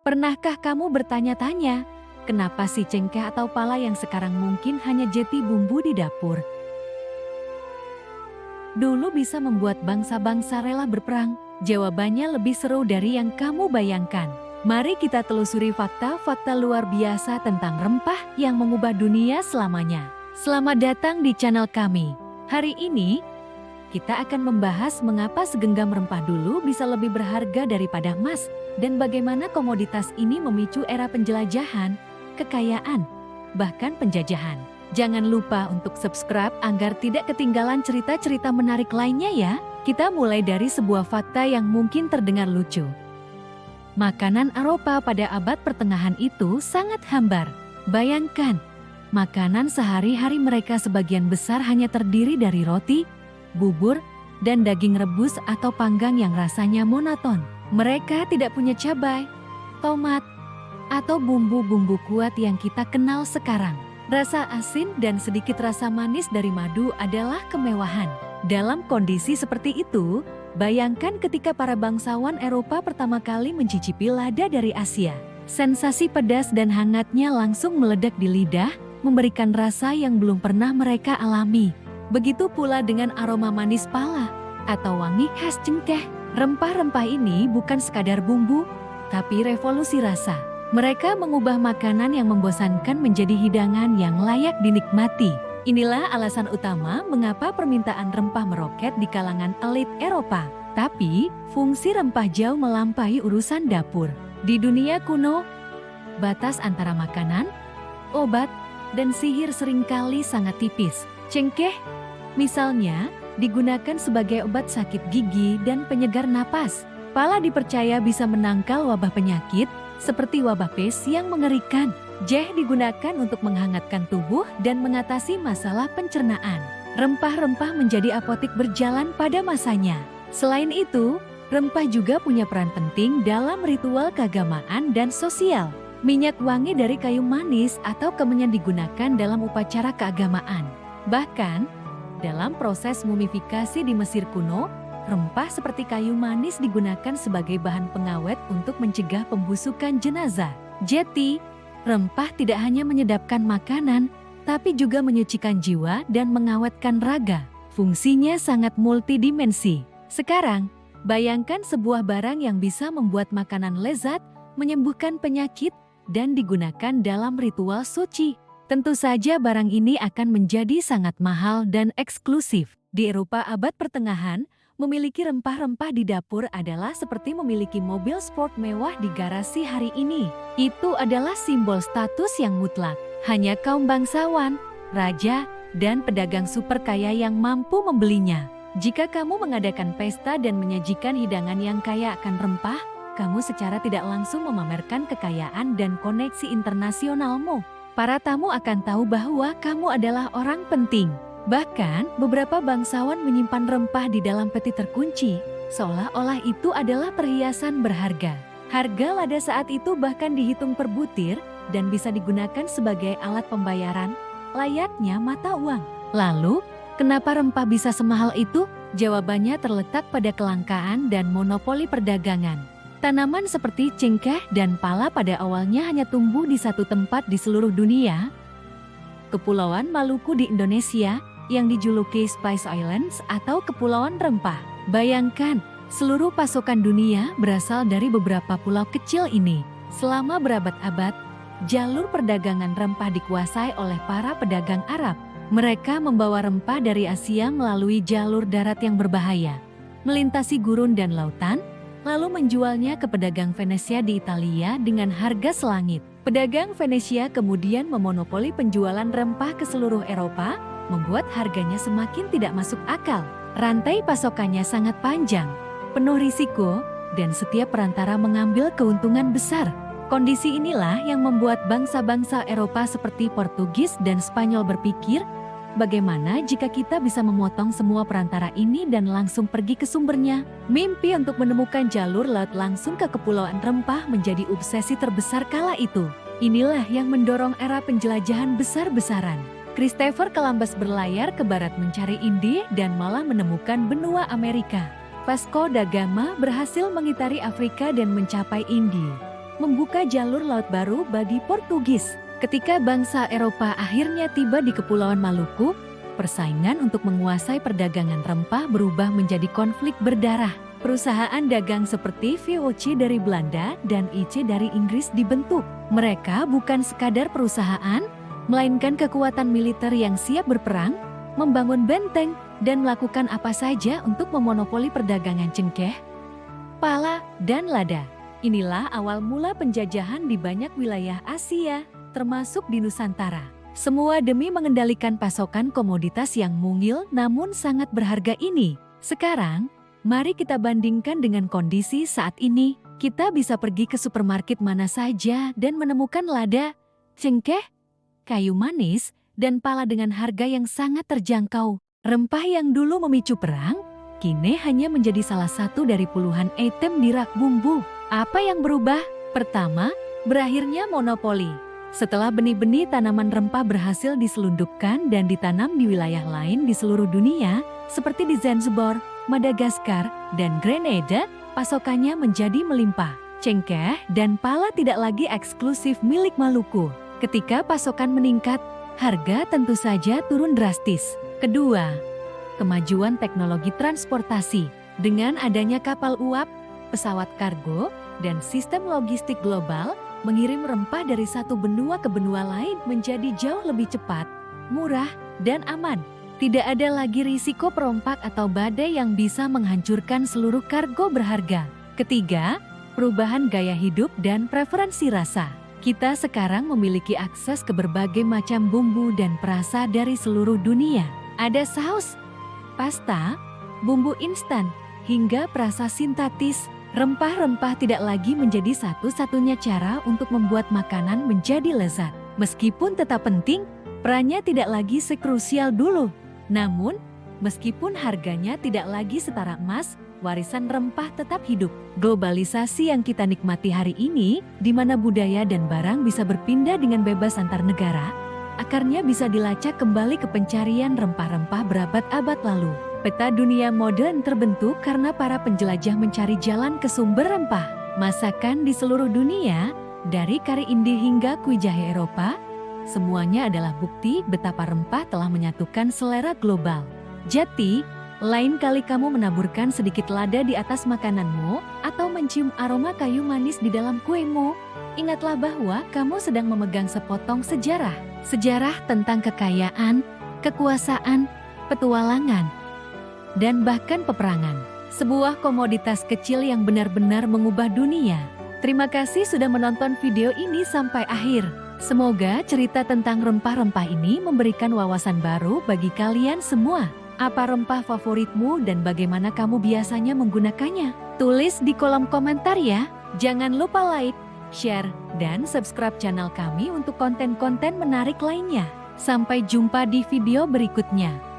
Pernahkah kamu bertanya-tanya, kenapa si cengkeh atau pala yang sekarang mungkin hanya jeti bumbu di dapur, dulu bisa membuat bangsa-bangsa rela berperang? Jawabannya lebih seru dari yang kamu bayangkan. Mari kita telusuri fakta-fakta luar biasa tentang rempah yang mengubah dunia selamanya. Selamat datang di channel kami. Hari ini, kita akan membahas mengapa segenggam rempah dulu bisa lebih berharga daripada emas, dan bagaimana komoditas ini memicu era penjelajahan, kekayaan, bahkan penjajahan. Jangan lupa untuk subscribe agar tidak ketinggalan cerita-cerita menarik lainnya ya. Kita mulai dari sebuah fakta yang mungkin terdengar lucu. Makanan Eropa pada abad pertengahan itu sangat hambar. Bayangkan, makanan sehari-hari mereka sebagian besar hanya terdiri dari roti, bubur, dan daging rebus atau panggang yang rasanya monoton. Mereka tidak punya cabai, tomat, atau bumbu-bumbu kuat yang kita kenal sekarang. Rasa asin dan sedikit rasa manis dari madu adalah kemewahan. Dalam kondisi seperti itu, bayangkan ketika para bangsawan Eropa pertama kali mencicipi lada dari Asia. Sensasi pedas dan hangatnya langsung meledak di lidah, memberikan rasa yang belum pernah mereka alami. Begitu pula dengan aroma manis pala atau wangi khas cengkeh. Rempah-rempah ini bukan sekadar bumbu, tapi revolusi rasa. Mereka mengubah makanan yang membosankan menjadi hidangan yang layak dinikmati. Inilah alasan utama mengapa permintaan rempah meroket di kalangan elit Eropa. Tapi, fungsi rempah jauh melampaui urusan dapur. Di dunia kuno, batas antara makanan, obat, dan sihir seringkali sangat tipis. Cengkeh, misalnya, digunakan sebagai obat sakit gigi dan penyegar napas. Pala dipercaya bisa menangkal wabah penyakit, seperti wabah pes yang mengerikan. Jahe digunakan untuk menghangatkan tubuh dan mengatasi masalah pencernaan. Rempah-rempah menjadi apotik berjalan pada masanya. Selain itu, rempah juga punya peran penting dalam ritual keagamaan dan sosial. Minyak wangi dari kayu manis atau kemenyan digunakan dalam upacara keagamaan. Bahkan, dalam proses mumifikasi di Mesir kuno, rempah seperti kayu manis digunakan sebagai bahan pengawet untuk mencegah pembusukan jenazah. Jadi, rempah tidak hanya menyedapkan makanan, tapi juga menyucikan jiwa dan mengawetkan raga. Fungsinya sangat multidimensi. Sekarang, bayangkan sebuah barang yang bisa membuat makanan lezat, menyembuhkan penyakit, dan digunakan dalam ritual suci. Tentu saja barang ini akan menjadi sangat mahal dan eksklusif. Di Eropa abad pertengahan, memiliki rempah-rempah di dapur adalah seperti memiliki mobil sport mewah di garasi hari ini. Itu adalah simbol status yang mutlak. Hanya kaum bangsawan, raja, dan pedagang super kaya yang mampu membelinya. Jika kamu mengadakan pesta dan menyajikan hidangan yang kaya akan rempah, kamu secara tidak langsung memamerkan kekayaan dan koneksi internasionalmu. Para tamu akan tahu bahwa kamu adalah orang penting. Bahkan, beberapa bangsawan menyimpan rempah di dalam peti terkunci, seolah-olah itu adalah perhiasan berharga. Harga lada saat itu bahkan dihitung per butir dan bisa digunakan sebagai alat pembayaran, layaknya mata uang. Lalu, kenapa rempah bisa semahal itu? Jawabannya terletak pada kelangkaan dan monopoli perdagangan. Tanaman seperti cengkeh dan pala pada awalnya hanya tumbuh di satu tempat di seluruh dunia. Kepulauan Maluku di Indonesia, yang dijuluki Spice Islands atau Kepulauan Rempah. Bayangkan, seluruh pasokan dunia berasal dari beberapa pulau kecil ini. Selama berabad-abad, jalur perdagangan rempah dikuasai oleh para pedagang Arab. Mereka membawa rempah dari Asia melalui jalur darat yang berbahaya, melintasi gurun dan lautan, lalu menjualnya ke pedagang Venesia di Italia dengan harga selangit. Pedagang Venesia kemudian memonopoli penjualan rempah ke seluruh Eropa, membuat harganya semakin tidak masuk akal. Rantai pasokannya sangat panjang, penuh risiko, dan setiap perantara mengambil keuntungan besar. Kondisi inilah yang membuat bangsa-bangsa Eropa seperti Portugis dan Spanyol berpikir, bagaimana jika kita bisa memotong semua perantara ini dan langsung pergi ke sumbernya? Mimpi untuk menemukan jalur laut langsung ke Kepulauan Rempah menjadi obsesi terbesar kala itu. Inilah yang mendorong era penjelajahan besar-besaran. Christopher Columbus berlayar ke barat mencari India dan malah menemukan benua Amerika. Vasco da Gama berhasil mengitari Afrika dan mencapai India. membuka jalur laut baru bagi Portugis. Ketika bangsa Eropa akhirnya tiba di Kepulauan Maluku, persaingan untuk menguasai perdagangan rempah berubah menjadi konflik berdarah. Perusahaan dagang seperti VOC dari Belanda dan IC dari Inggris dibentuk. Mereka bukan sekadar perusahaan, melainkan kekuatan militer yang siap berperang, membangun benteng, dan melakukan apa saja untuk memonopoli perdagangan cengkeh, pala, dan lada. Inilah awal mula penjajahan di banyak wilayah Asia, termasuk di Nusantara. Semua demi mengendalikan pasokan komoditas yang mungil namun sangat berharga ini. Sekarang, mari kita bandingkan dengan kondisi saat ini. Kita bisa pergi ke supermarket mana saja dan menemukan lada, cengkeh, kayu manis, dan pala dengan harga yang sangat terjangkau. Rempah yang dulu memicu perang, kini hanya menjadi salah satu dari puluhan item di rak bumbu. Apa yang berubah? Pertama, berakhirnya monopoli. Setelah benih-benih tanaman rempah berhasil diselundupkan dan ditanam di wilayah lain di seluruh dunia, seperti di Zanzibar, Madagaskar, dan Grenada, pasokannya menjadi melimpah. Cengkeh dan pala tidak lagi eksklusif milik Maluku. Ketika pasokan meningkat, harga tentu saja turun drastis. Kedua, kemajuan teknologi transportasi. Dengan adanya kapal uap, pesawat kargo, dan sistem logistik global, mengirim rempah dari satu benua ke benua lain menjadi jauh lebih cepat, murah, dan aman. Tidak ada lagi risiko perompak atau badai yang bisa menghancurkan seluruh kargo berharga. Ketiga, perubahan gaya hidup dan preferensi rasa. Kita sekarang memiliki akses ke berbagai macam bumbu dan perasa dari seluruh dunia. Ada saus, pasta, bumbu instan, hingga perasa sintetis. Rempah-rempah tidak lagi menjadi satu-satunya cara untuk membuat makanan menjadi lezat. Meskipun tetap penting, perannya tidak lagi sekrusial dulu. Namun, meskipun harganya tidak lagi setara emas, warisan rempah tetap hidup. Globalisasi yang kita nikmati hari ini, di mana budaya dan barang bisa berpindah dengan bebas antar negara, akarnya bisa dilacak kembali ke pencarian rempah-rempah berabad-abad lalu. Peta dunia modern terbentuk karena para penjelajah mencari jalan ke sumber rempah. Masakan di seluruh dunia, dari kari Indi hingga kue jahe Eropa, semuanya adalah bukti betapa rempah telah menyatukan selera global. Jadi, lain kali kamu menaburkan sedikit lada di atas makananmu atau mencium aroma kayu manis di dalam kuemu, ingatlah bahwa kamu sedang memegang sepotong sejarah. Sejarah tentang kekayaan, kekuasaan, petualangan, dan bahkan peperangan. Sebuah komoditas kecil yang benar-benar mengubah dunia. Terima kasih sudah menonton video ini sampai akhir. Semoga cerita tentang rempah-rempah ini memberikan wawasan baru bagi kalian semua. Apa rempah favoritmu dan bagaimana kamu biasanya menggunakannya? Tulis di kolom komentar ya. Jangan lupa like, share, dan subscribe channel kami untuk konten-konten menarik lainnya. Sampai jumpa di video berikutnya.